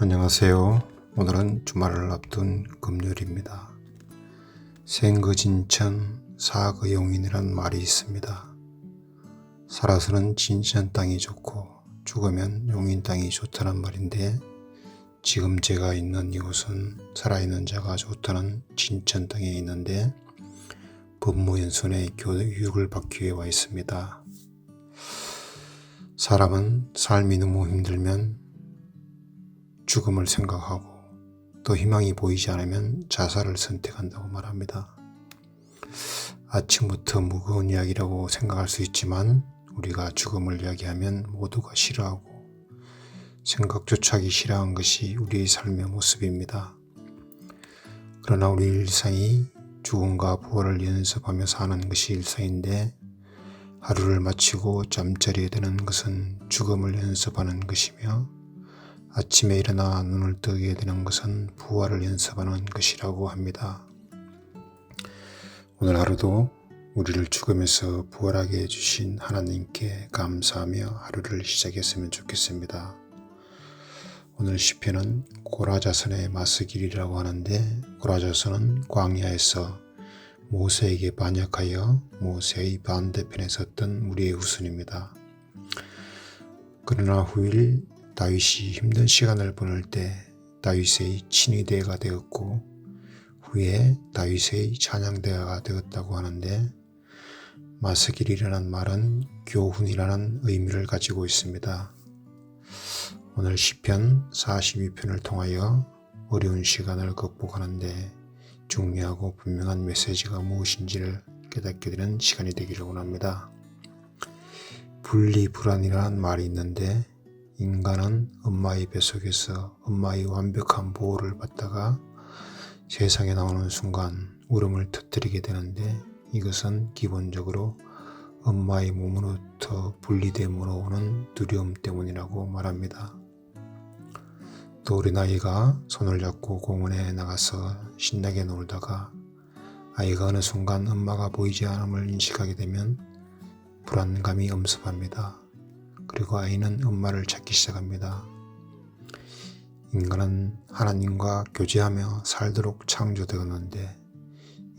안녕하세요. 오늘은 주말을 앞둔 금요일입니다. 생거진천 사거용인이란 말이 있습니다. 살아서는 진천 땅이 좋고 죽으면 용인 땅이 좋다는 말인데, 지금 제가 있는 이곳은 살아있는 자가 좋다는 진천 땅에 있는데 법무연수원의 교육을 받기 위해 와 있습니다. 사람은 삶이 너무 힘들면 죽음을 생각하고 또 희망이 보이지 않으면 자살을 선택한다고 말합니다. 아침부터 무거운 이야기라고 생각할 수 있지만, 우리가 죽음을 이야기하면 모두가 싫어하고 생각조차 하기 싫어하는 것이 우리의 삶의 모습입니다. 그러나 우리 일상이 죽음과 부활을 연습하며 사는 것이 일상인데, 하루를 마치고 잠자리에 드는 것은 죽음을 연습하는 것이며, 아침에 일어나 눈을 뜨게 되는 것은 부활을 연습하는 것이라고 합니다. 오늘 하루도 우리를 죽음에서 부활하게 해주신 하나님께 감사하며 하루를 시작했으면 좋겠습니다. 오늘 시편은 고라자손의 마스길이라고 하는데, 고라자손은 광야에서 모세에게 반역하여 모세의 반대편에 섰던 무리의 후손입니다. 그러나 후일 다윗이 힘든 시간을 보낼 때 다윗의 친위대가 되었고, 후에 다윗의 찬양대가 되었다고 하는데, 마스길이라는 말은 교훈이라는 의미를 가지고 있습니다. 오늘 시편 42편을 통하여 어려운 시간을 극복하는데 중요하고 분명한 메시지가 무엇인지를 깨닫게 되는 시간이 되기를 원합니다. 분리불안이라는 말이 있는데, 인간은 엄마의 뱃속에서 엄마의 완벽한 보호를 받다가 세상에 나오는 순간 울음을 터뜨리게 되는데, 이것은 기본적으로 엄마의 몸으로부터 분리됨으로 오는 두려움 때문이라고 말합니다. 또 어린아이가 손을 잡고 공원에 나가서 신나게 놀다가 아이가 어느 순간 엄마가 보이지 않음을 인식하게 되면 불안감이 엄습합니다. 그리고 아이는 엄마를 찾기 시작합니다. 인간은 하나님과 교제하며 살도록 창조되었는데,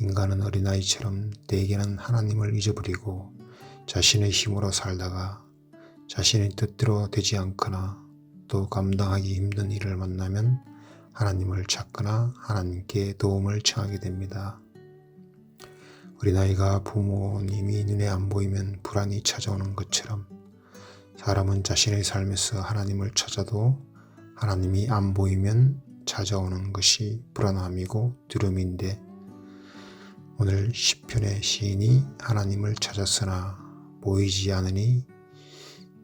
인간은 어린아이처럼 대개는 하나님을 잊어버리고 자신의 힘으로 살다가 자신의 뜻대로 되지 않거나 또 감당하기 힘든 일을 만나면 하나님을 찾거나 하나님께 도움을 청하게 됩니다. 어린아이가 부모님이 눈에 안 보이면 불안이 찾아오는 것처럼, 사람은 자신의 삶에서 하나님을 찾아도 하나님이 안 보이면 찾아오는 것이 불안함이고 두려움인데, 오늘 시편의 시인이 하나님을 찾았으나 보이지 않으니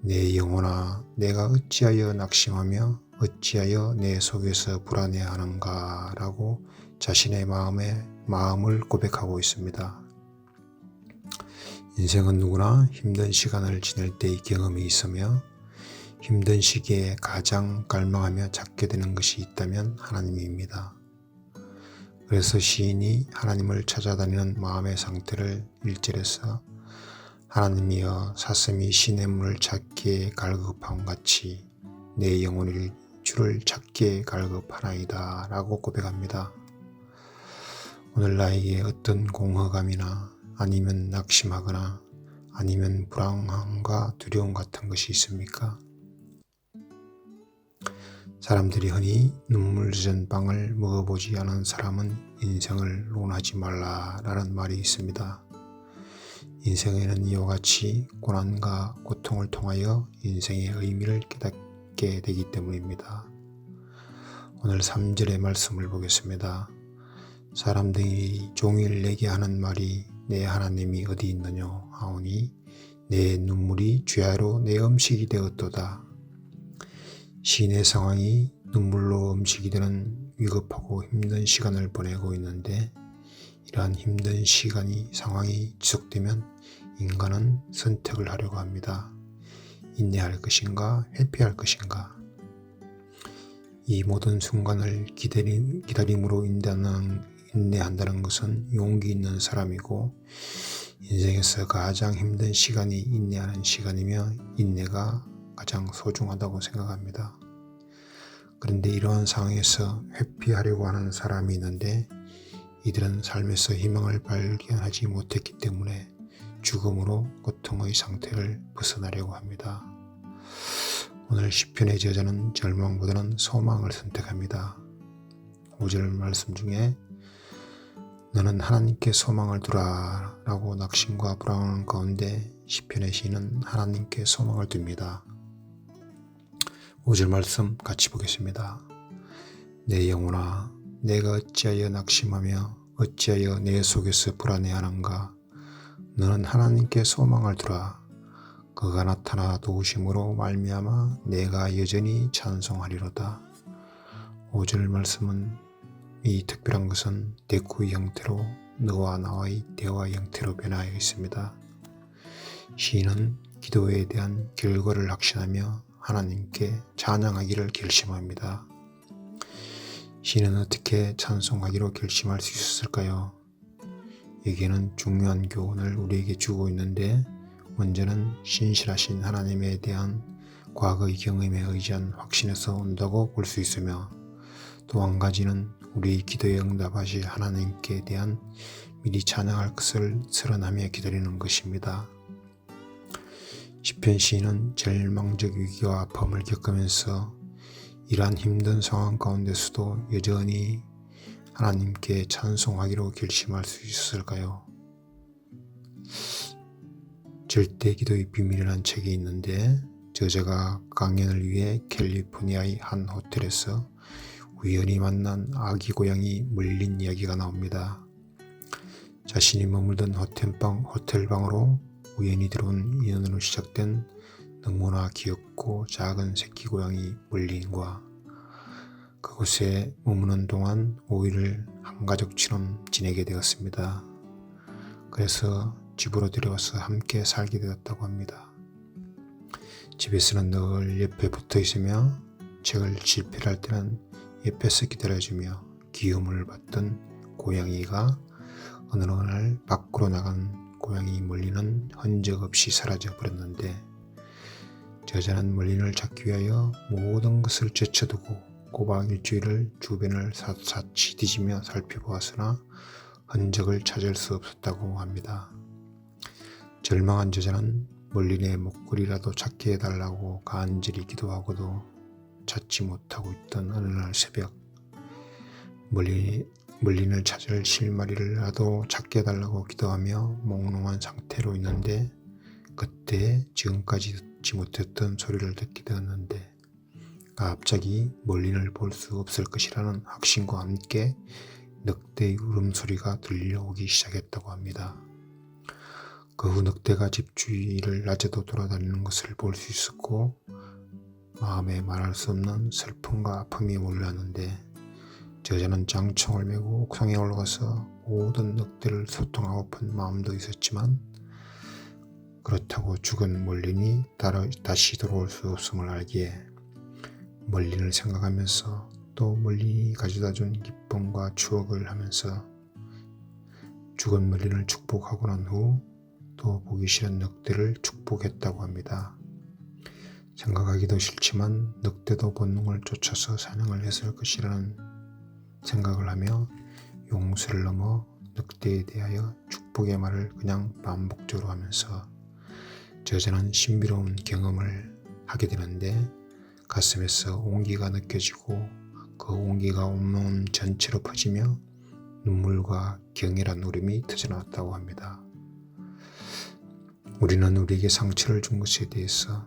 내 영혼아, 내가 어찌하여 낙심하며 어찌하여 내 속에서 불안해하는가 라고 자신의 마음을 고백하고 있습니다. 인생은 누구나 힘든 시간을 지낼 때의 경험이 있으며, 힘든 시기에 가장 갈망하며 찾게 되는 것이 있다면 하나님입니다. 그래서 시인이 하나님을 찾아다니는 마음의 상태를 1절에서 하나님이여 사슴이 시냇물을 찾기에 갈급함 같이 내 영혼이 주를 찾기에 갈급하나이다 라고 고백합니다. 오늘 나에게 어떤 공허감이나 아니면 낙심하거나 아니면 불안함과 두려움 같은 것이 있습니까? 사람들이 흔히 눈물 젖은 빵을 먹어보지 않은 사람은 인생을 논하지 말라라는 말이 있습니다. 인생에는 이와 같이 고난과 고통을 통하여 인생의 의미를 깨닫게 되기 때문입니다. 오늘 3절의 말씀을 보겠습니다. 사람들이 종일 내게 하는 말이 내 하나님이 어디 있느냐 하오니 내 눈물이 죄아로 내 음식이 되었도다. 시인의 상황이 눈물로 음식이 되는 위급하고 힘든 시간을 보내고 있는데, 이러한 힘든 상황이 지속되면 인간은 선택을 하려고 합니다. 인내할 것인가 회피할 것인가. 이 모든 순간을 기다림으로 인내한다는 것은 용기 있는 사람이고, 인생에서 가장 힘든 시간이 인내하는 시간이며 인내가 가장 소중하다고 생각합니다. 그런데 이러한 상황에서 회피하려고 하는 사람이 있는데 이들은 삶에서 희망을 발견하지 못했기 때문에 죽음으로 고통의 상태를 벗어나려고 합니다. 오늘 시편의 저자는 절망보다는 소망을 선택합니다. 5절 말씀 중에 너는 하나님께 소망을 두라 라고 낙심과 불안한 가운데 시편의 시인은 하나님께 소망을 둡니다. 5절 말씀 같이 보겠습니다. 내 영혼아 내가 어찌하여 낙심하며 어찌하여 내 속에서 불안해하는가. 너는 하나님께 소망을 두라. 그가 나타나 도우심으로 말미암아 내가 여전히 찬송하리로다. 5절 말씀은 이 특별한 것은 대꾸의 형태로 너와 나와의 대화 형태로 변화하여 있습니다. 시인은 기도에 대한 결과를 확신하며 하나님께 찬양하기를 결심합니다. 시인은 어떻게 찬송하기로 결심할 수 있었을까요? 여기에는 중요한 교훈을 우리에게 주고 있는데 먼저는 신실하신 하나님에 대한 과거의 경험에 의지한 확신에서 온다고 볼 수 있으며 또 한 가지는 우리의 기도에 응답하실 하나님께 대한 미리 찬양할 것을 설언하며 기다리는 것입니다. 시편 시인은 절망적 위기와 아픔을 겪으면서 이러한 힘든 상황 가운데서도 여전히 하나님께 찬송하기로 결심할 수 있었을까요? 절대 기도의 비밀이라는 책이 있는데 저자가 강연을 위해 캘리포니아의 한 호텔에서 우연히 만난 아기 고양이 물린 이야기가 나옵니다. 자신이 머물던 호텔방으로 우연히 들어온 인연으로 시작된 너무나 귀엽고 작은 새끼 고양이 물린과 그곳에 머무는 동안 5일을 한 가족처럼 지내게 되었습니다. 그래서 집으로 데려와서 함께 살게 되었다고 합니다. 집에서는 늘 옆에 붙어 있으며 책을 집필할 때는 옆에서 기다려주며 귀여움을 받던 고양이가 어느 날 밖으로 나간 고양이 멀리는 흔적 없이 사라져 버렸는데 저자는 멀린을 찾기 위하여 모든 것을 제쳐두고 꼬박 일주일을 주변을 샅샅이 뒤지며 살펴보았으나 흔적을 찾을 수 없었다고 합니다. 절망한 저자는 멀린의 목걸이라도 찾게 해달라고 간절히 기도하고도 찾지 못하고 있던 어느 날 새벽 멀린을 찾을 실마리라도 찾게 해달라고 기도하며 몽롱한 상태로 있는데 그때 지금까지 듣지 못했던 소리를 듣게 되었는데 갑자기 멀린을 볼 수 없을 것이라는 확신과 함께 늑대의 울음소리가 들려오기 시작했다고 합니다. 그 후 늑대가 집 주위를 낮에도 돌아다니는 것을 볼 수 있었고 마음에 말할 수 없는 슬픔과 아픔이 몰려왔는데 저자는 장총을 메고 옥상에 올라가서 모든 늑대를 소통하고픈 마음도 있었지만 그렇다고 죽은 멀린이 다시 돌아올 수 없음을 알기에 멀린을 생각하면서 또 멀린이 가져다준 기쁨과 추억을 하면서 죽은 멀린을 축복하고 난 후 또 보기 싫은 늑대를 축복했다고 합니다. 생각하기도 싫지만 늑대도 본능을 쫓아서 사냥을 했을 것이라는 생각을 하며 용서를 넘어 늑대에 대하여 축복의 말을 그냥 반복적으로 하면서 저자는 신비로운 경험을 하게 되는데 가슴에서 온기가 느껴지고 그 온기가 온몸 전체로 퍼지며 눈물과 경외란 울음이 터져나왔다고 합니다. 우리는 우리에게 상처를 준 것에 대해서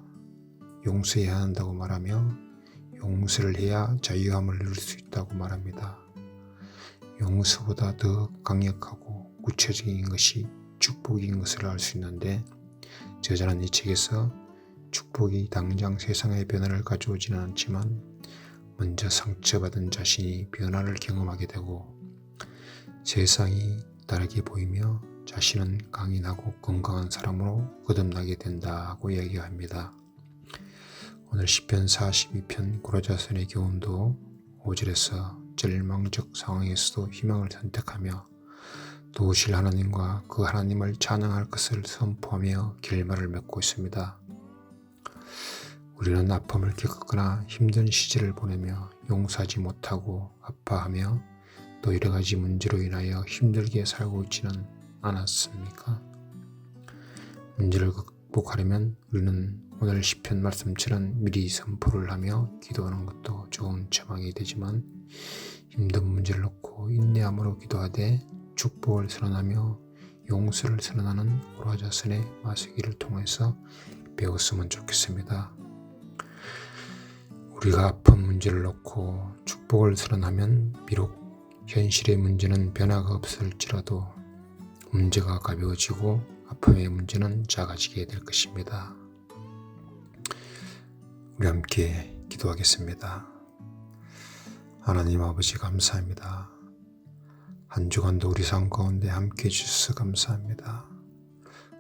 용서해야 한다고 말하며 용서를 해야 자유함을 누릴 수 있다고 말합니다. 용서보다 더 강력하고 구체적인 것이 축복인 것을 알 수 있는데 저자는 이 책에서 축복이 당장 세상의 변화를 가져오지는 않지만 먼저 상처받은 자신이 변화를 경험하게 되고 세상이 다르게 보이며 자신은 강인하고 건강한 사람으로 거듭나게 된다고 이야기합니다. 오늘 시편 42편 고라자선의 교훈도 5절에서 절망적 상황에서도 희망을 선택하며 도우실 하나님과 그 하나님을 찬양할 것을 선포하며 결말을 맺고 있습니다. 우리는 아픔을 겪거나 힘든 시절을 보내며 용서하지 못하고 아파하며 또 여러 가지 문제로 인하여 힘들게 살고 있지는 않았습니까? 문제를 극복하려면 우리는 오늘 시편 말씀처럼 미리 선포를 하며 기도하는 것도 좋은 처방이 되지만 힘든 문제를 놓고 인내함으로 기도하되 축복을 선언하며 용서를 선언하는 고라자선의 마시기를 통해서 배웠으면 좋겠습니다. 우리가 아픈 문제를 놓고 축복을 선언하면 비록 현실의 문제는 변화가 없을지라도 문제가 가벼워지고 아픔의 문제는 작아지게 될 것입니다. 우리 함께 기도하겠습니다. 하나님 아버지 감사합니다. 한 주간도 우리 삶 가운데 함께 해주셔서 감사합니다.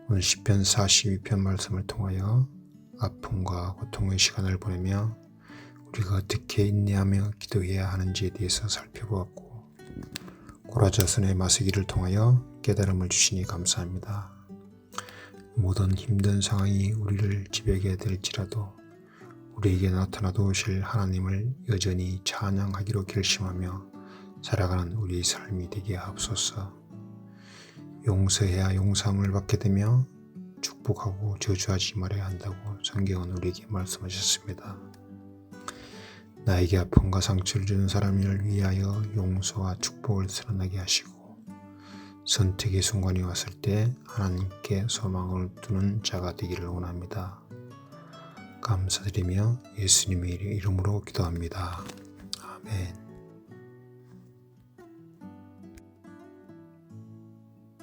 오늘 시편 42편 말씀을 통하여 아픔과 고통의 시간을 보내며 우리가 어떻게 인내하며 기도해야 하는지에 대해서 살펴보았고 고라자선의 마시기를 통하여 깨달음을 주시니 감사합니다. 모든 힘든 상황이 우리를 지배하게 될지라도 우리에게 나타나도 오실 하나님을 여전히 찬양하기로 결심하며 살아가는 우리의 삶이 되게 하옵소서. 용서해야 용서함을 받게 되며 축복하고 저주하지 말아야 한다고 성경은 우리에게 말씀하셨습니다. 나에게 아픔과 상처를 주는 사람을 위하여 용서와 축복을 선언하게 하시고 선택의 순간이 왔을 때 하나님께 소망을 두는 자가 되기를 원합니다. 감사드리며 예수님의 이름으로 기도합니다. 아멘.